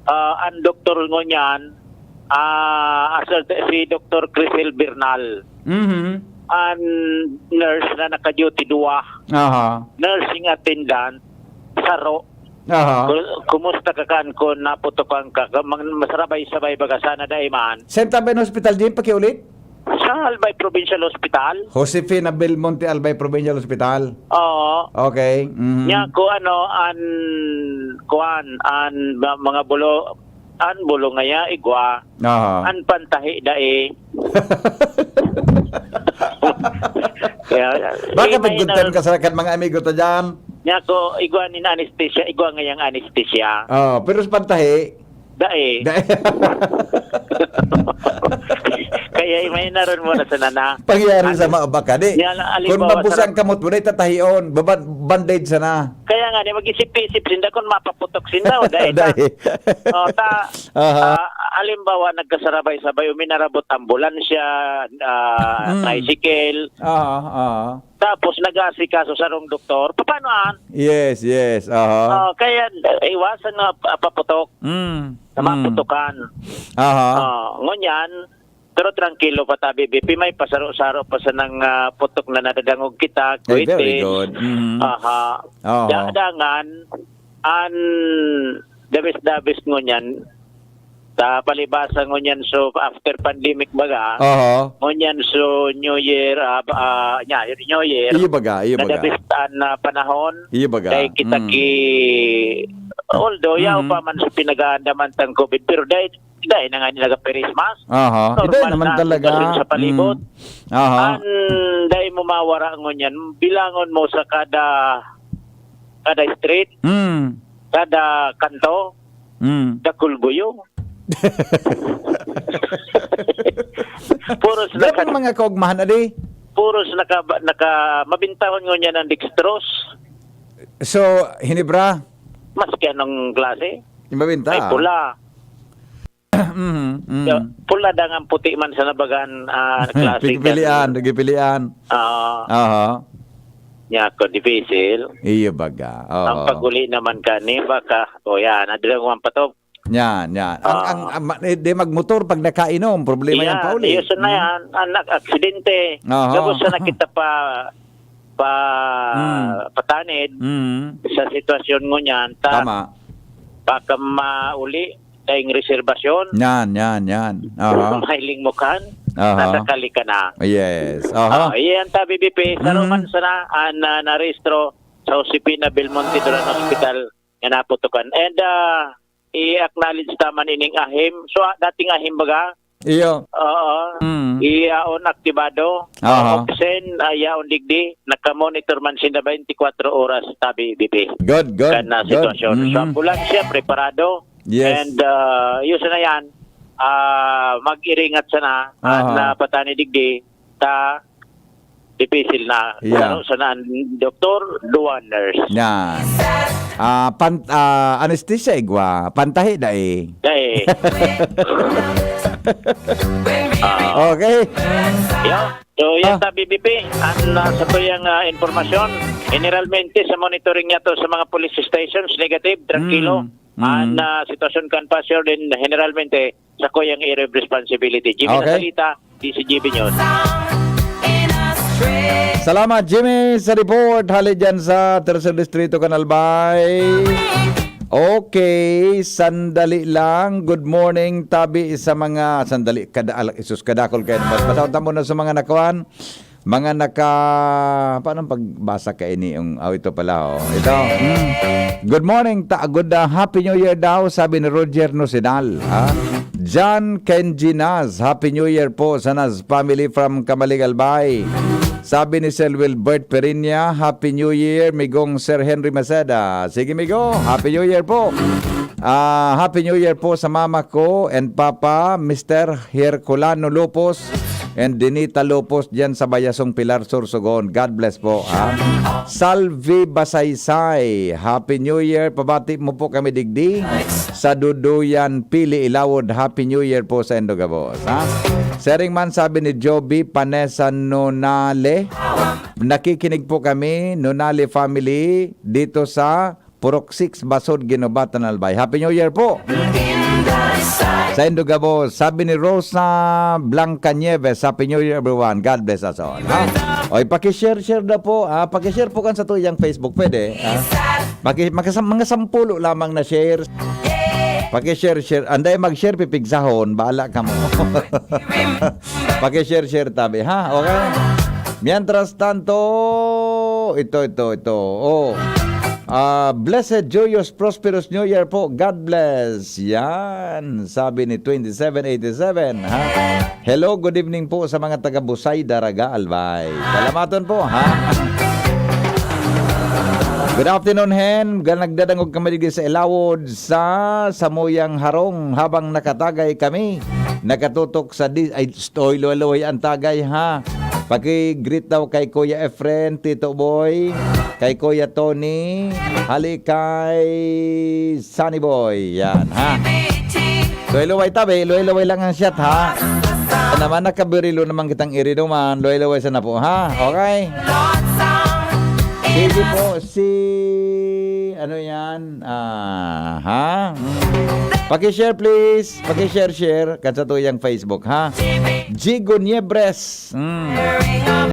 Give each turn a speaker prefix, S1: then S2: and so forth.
S1: ang doktor ngo niyan, si Dr. Crisel Bernal. Ang nurse na naka-duty duwa. Nursing attendant, saro. Kumusta ka kan kung naputokan ka? Masarabay-sabay baga sana daiman.
S2: Saan tabi ng hospital din? Pakiulit?
S1: Sa Albay Provincial Hospital.
S2: Josefina Belmonte Albay Provincial Hospital.
S1: Oo.
S2: Okay.
S1: Nya ko mga bulo ngaya igwa. An pantahi dae.
S2: Bakit pagguntan ka sa mga amigo to dyan?
S1: Nya ko igwa ni anesthesia, igwa ngayang anesthesia.
S2: Pero sa pantahi
S1: dae. Kaya may naroon mo na sa nana.
S2: Pangyari sa maabaka di. Kung mabusang kamot mo na itatahion, bandage sana.
S1: Kaya nga, mag-isip-isip sinda kung mapaputok sinda o dahil alimbawa, nagkasarabay-sabay, uminarabot ambulansya, tricycle, tapos nag-aasikaso sa rong doktor. Paanoan?
S2: Yes.
S1: Kaya iwasan na paputok. Na maputokan. Ngunyan, pero tranquilo pa tabi, BP, may pasaro-saro pa sa nang putok na nadadangog kita.
S2: Very good.
S1: Dadangan, an dabis-dabis ngunyan, palibasa ngunyan so after pandemic baga, ngunyan so New Year, New Year,
S2: iyo baga.
S1: Nadabistaan na panahon,
S2: iyo baga.
S1: Dahil kita although yaw pa man sa pinag-aandaman tang COVID, pero dahil na nga nila Christmas.
S2: Hindi naman talaga.
S1: Sa palibot. Dahil mo mawara ngunyan, bilangon mo sa kada street, kada kanto, dakulbuyo. Puros
S2: Ganun mga kaugmahan adi.
S1: Puros mabintahon ngunyan ng dextrose.
S2: So, hinibra?
S1: Maski anong klase?
S2: Mabinta?
S1: Ay pula. Pula dangang puti man sa nabagan klase.
S2: Nagipilian.
S1: Nya ko difficile.
S2: Iyo baga.
S1: Ang paguli naman kani baka yan adlang patop.
S2: Yan. Di magmotor pag nakainom, problema yan pauli.
S1: Yes na yan, anak aksidente. Tapos na kita patanid sa sitwasyon mo niyan.
S2: Tama.
S1: Baka mauli tayong reservasyon.
S2: Yan.
S1: Mahiling mo kan. Nasakali ka na.
S2: Yes.
S1: Yan tabi BP. Sa roman sana na-restro sa Josefina Belmonte Duran Hospital nga naputukan. And i-acknowledge taman ining ahim. So dating ahim baga?
S2: Iyo.
S1: Iyaon aktibado. Oxen, ayaon digdi. Naka-monitor man sinda 24 oras tabi BP.
S2: Good.
S1: Kana sitwasyon. So ambulansya preparado.
S2: Yes.
S1: And yun na yan. Mag-iringat sana na patani digdi difficile na. Sana doktor, duwa nurse.
S2: Yan. Anesthesia igwa. Pantahi dae. Okay.
S1: So yan tabi BP. Sa to yung informasyon. Generalmente sa monitoring niya to sa mga police stations, negative, tranquilo. Sitwasyon kan pasyor din generalmente sa koyang area of responsibility. Jimmy Nasalita, DCGB News.
S2: Salamat Jimmy sa report. Hali dyan sa Tercer Distrito, Canalbay. Okay, sandali lang. Good morning tabi sa mga sandali kadakol kayo. Pasawta mo na sa mga nakawan. Mga paano pagbasa ka ini yung ito pala ito. Good morning, good Happy New Year daw, sabi ni Roger Nosidal. John Kenji Naz, Happy New Year po sa Naz family from Camaligalbay. Sabi ni Sir Wilbert Perinya, Happy New Year, migong Sir Henry Maceda. Sige migo, Happy New Year po. Happy New Year po sa mama ko and papa, Mr. Herculano Lopos and Denita Lopos dyan sa Bayasong Pilar, Sorsogon. God bless po. Salvi Basaysay, Happy New Year. Pabati mo po kami digdi. Sa Duduyan, Pili Ilawod, Happy New Year po sa Endogabos. Sharing man, sabi ni Joby Panesa Nonale. Nakikinig po kami, Nonale family, dito sa Purok 6, Basod, Ginobatan, Albay. Happy New Year po. Sa Indugabo, sabi ni Rosa Blanca Nieves, Happy New Year everyone. God bless us all. Ha? Oy, paki-share na po. Paki-share po kan sa tuyang Facebook. Pwede. Mga 10 lamang na share. Paki-share. Anday mag-share, pipigsahon. Bahala ka mo. Paki-share tabi. Ha? Okay? Mientras tanto, ito. Oh. Blessed, joyous, prosperous New Year po. God bless. Yan. Sabi ni 2787. Ha? Hello, good evening po sa mga taga-Busay, Daraga, Albay. Salamatan po, ha? Good afternoon, Hen. Nagdadangog kami dito sa Ilawod sa Samuyang Harong habang nakatagay kami. Nakatutok sa Loy ang tagay, ha? Paki-greet daw kay Kuya Efren, Tito Boy, kay Kuya Tony, hali kay Sunny Boy. Yan, ha? Loy-laway tabi, loy-laway lang ang shot, ha? Naman nakabirilo naman kitang irinuman, loy-laway sana po, ha? Okay? Sige po, ano yan? Ha? Paki-share please. Paki-share. Kan sa tuyang Facebook, ha? Jigo Niebres.